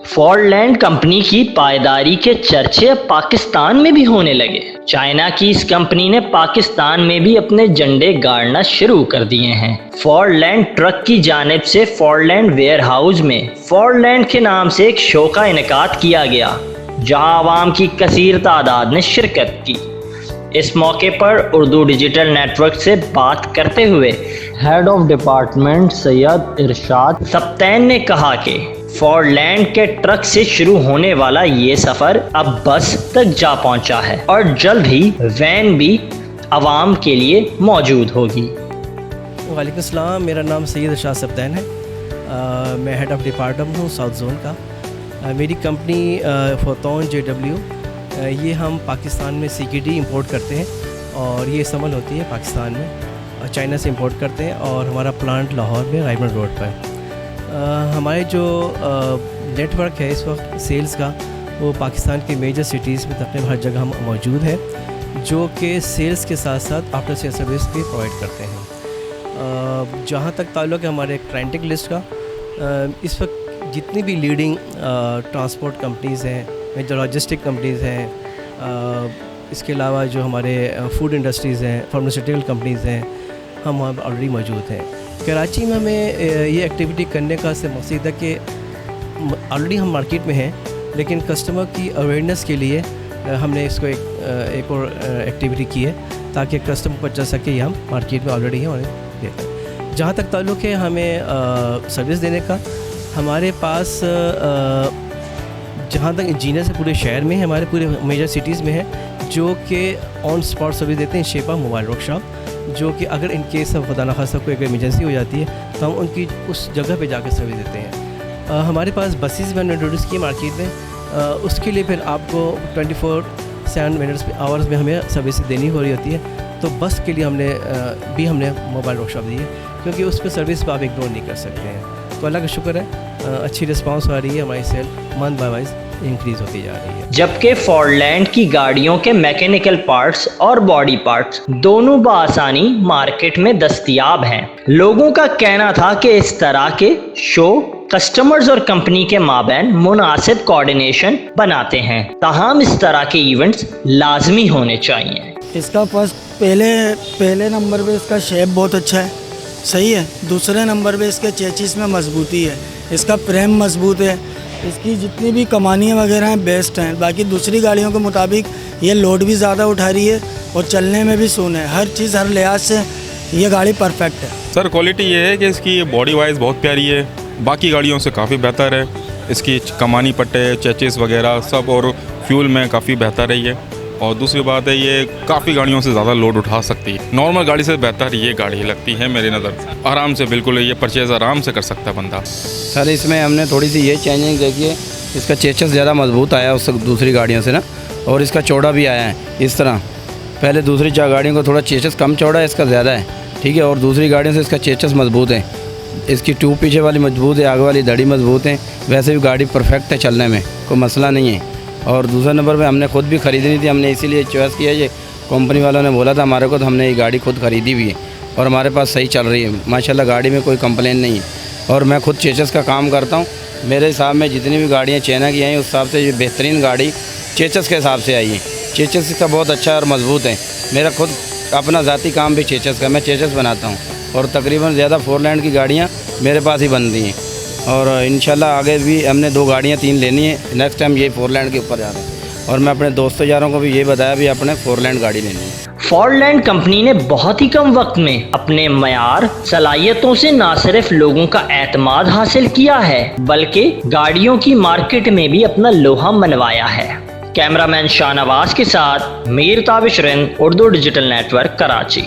फॉरलैंड company की पायदारी के चर्चे अब पाकिस्तान में भी होने लगे। चाइना की इस कंपनी ने पाकिस्तान में भी अपने झंडे गाड़ना शुरू कर दिए हैं। फॉरलैंड ट्रक की जानिब से फॉरलैंड वेयरहाउस में फॉरलैंड के नाम से एक शो का इनेकाद किया गया, जहां आवाम की कसीर तादाद ने शिरकत की। इस मौके पर उर्दू डिजिटल नेटवर्क से बात करते हुए हेड ऑफ डिपार्टमेंट सैयद इरशाद सब्तैन ने कहा कि फॉरलैंड के ट्रक से शुरू होने वाला ये सफ़र अब बस तक जा पहुंचा है और जल्द ही वैन भी आवाम के लिए मौजूद होगी। वालेकुम सलाम, मेरा नाम सैयद इरशाद सब्तैन है। मैं हेड ऑफ डिपार्टमेंट हूँ साउथ जोन का। मेरी कंपनी फोतोन JW, ये हम पाकिस्तान में CKD इंपोर्ट करते हैं और ये समल होती है पाकिस्तान में, चाइना से इंपोर्ट करते हैं और हमारा प्लांट लाहौर में रायमंड रोड पर। हमारे जो नेटवर्क है इस वक्त सेल्स का, वो पाकिस्तान के मेजर सिटीज़ में तकरीबन हर जगह हम मौजूद हैं, जो कि सेल्स के साथ साथ आफ्टर सेल सर्विस भी प्रोवाइड करते हैं। जहाँ तक ताल्लुक़ है हमारे क्लाइंटिंग लिस्ट का, इस वक्त जितनी भी लीडिंग ट्रांसपोर्ट कंपनीज़ हैं, जो लॉजिस्टिक कंपनीज़ हैं, इसके अलावा जो हमारे फूड इंडस्ट्रीज़ हैं, फार्मास्यूटिकल कंपनीज़ हैं, हम वहाँ ऑलरेडी मौजूद हैं। कराची में हमें ये एक्टिविटी करने का से मकसद है कि ऑलरेडी हम मार्केट में हैं, लेकिन कस्टमर की अवेयरनेस के लिए हमने इसको एक और एक्टिविटी की है ताकि कस्टमर को पता सके हम मार्केट में ऑलरेडी हैं और देते हैं। जहाँ तक ताल्लुक़ है हमें सर्विस देने का, हमारे पास जहाँ तक इंजीनियर से पूरे शहर में हमारे पूरे मेजर सिटीज़ में है, जो कि ऑन स्पॉट सर्विस देते हैं। शेपा मोबाइल वर्कशॉप, जो कि अगर इन केस खुदा न खास्ता कोई अगर इमरजेंसी हो जाती है तो हम उनकी उस जगह पे जाकर सर्विस देते हैं। हमारे पास बसेस भी हमने इंट्रोड्यूस की मार्केट में, उसके लिए फिर आपको 24/7 आवर्स में हमें सर्विस देनी हो रही होती है। तो बस के लिए हमने मोबाइल वर्कशॉप दी है, क्योंकि उस पर सर्विस पर आप इग्नोर नहीं कर सकते हैं। तो अल्लाह का शुक्र है, अच्छी रिस्पांस आ रही है, हमारी sale month by month increase होती जा रही है। जबकि फॉरलैंड की गाड़ियों के मैकेनिकल पार्ट्स और बॉडी पार्ट्स दोनों बआसानी मार्केट में दस्तयाब हैं। लोगों का कहना था कि इस तरह के शो कस्टमर्स और कंपनी के माबैन मुनासिब कोऑर्डिनेशन बनाते हैं, ताहम इस तरह के इवेंट्स लाजमी होने चाहिए। इसका फर्स्ट पहले नंबर पे इसका शेप बहुत अच्छा है, सही है। दूसरे नंबर पे इसके चेचिस में मजबूती है, इसका फ्रेम मजबूत है, इसकी जितनी भी कमानियाँ वगैरह हैं बेस्ट हैं। बाकी दूसरी गाड़ियों के मुताबिक ये लोड भी ज़्यादा उठा रही है और चलने में भी सुन है। हर चीज़ हर लिहाज से ये गाड़ी परफेक्ट है। सर क्वालिटी ये है कि इसकी बॉडी वाइज बहुत प्यारी है, बाकी गाड़ियों से काफ़ी बेहतर है। इसकी कमानी पट्टे, चेचिस वगैरह सब, और फ्यूल में काफ़ी बेहतर है ये। और दूसरी बात है, ये काफ़ी गाड़ियों से ज़्यादा लोड उठा सकती है। नॉर्मल गाड़ी से बेहतर ये गाड़ी लगती है मेरी नज़र से। आराम से बिल्कुल ये परचेज़ आराम से कर सकता है बंदा। सर इसमें हमने थोड़ी सी ये चेंजिंग देखी है, इसका चेचस ज़्यादा मजबूत आया उस दूसरी गाड़ियों से ना, और इसका चौड़ा भी आया है इस तरह। पहले दूसरी गाड़ियों को थोड़ा चेचस कम चौड़ा है, इसका ज़्यादा है, ठीक है। और दूसरी गाड़ियों से इसका चेचस मजबूत है, इसकी ट्यूब पीछे वाली मजबूत है, आगे वाली धड़ी मजबूत है। वैसे भी गाड़ी परफेक्ट है, चलने में कोई मसला नहीं है। और दूसरे नंबर पे हमने खुद भी ख़रीदनी थी, हमने इसीलिए चॉइस किया। ये कंपनी वालों ने बोला था हमारे को, तो हमने ये गाड़ी खुद ख़रीदी भी है और हमारे पास सही चल रही है माशाल्लाह। गाड़ी में कोई कंप्लेन नहीं है। और मैं खुद चेचस का काम करता हूँ। मेरे हिसाब में जितनी भी गाड़ियाँ चाइना की आई उस हिसाब से ये बेहतरीन गाड़ी चेचस के हिसाब से आई है। चेचस इसका बहुत अच्छा और मजबूत है। मेरा खुद अपना ज़ाती काम भी चेचस का, मैं चेचस बनाता हूँ और तकरीबन ज़्यादा फॉरलैंड की गाड़ियाँ मेरे पास ही बन रही हैं। और इंशाल्लाह आगे भी हमने 2 गाड़ियाँ 3 लेनी है। नेक्स्ट टाइम ये फॉरलैंड के ऊपर जा रहे हैं और मैं अपने दोस्तों यारों को भी ये बताया भी अपने फॉरलैंड गाड़ी लेनी है। फॉरलैंड कंपनी ने बहुत ही कम वक्त में अपने मयार सलाहियतों से न सिर्फ लोगों का एतमाद हासिल किया है, बल्कि गाड़ियों की मार्केट में भी अपना लोहा मनवाया है। कैमरामैन शाहनवाज के साथ मीर ताबिश रिंद, उर्दू डिजिटल नेटवर्क, कराची।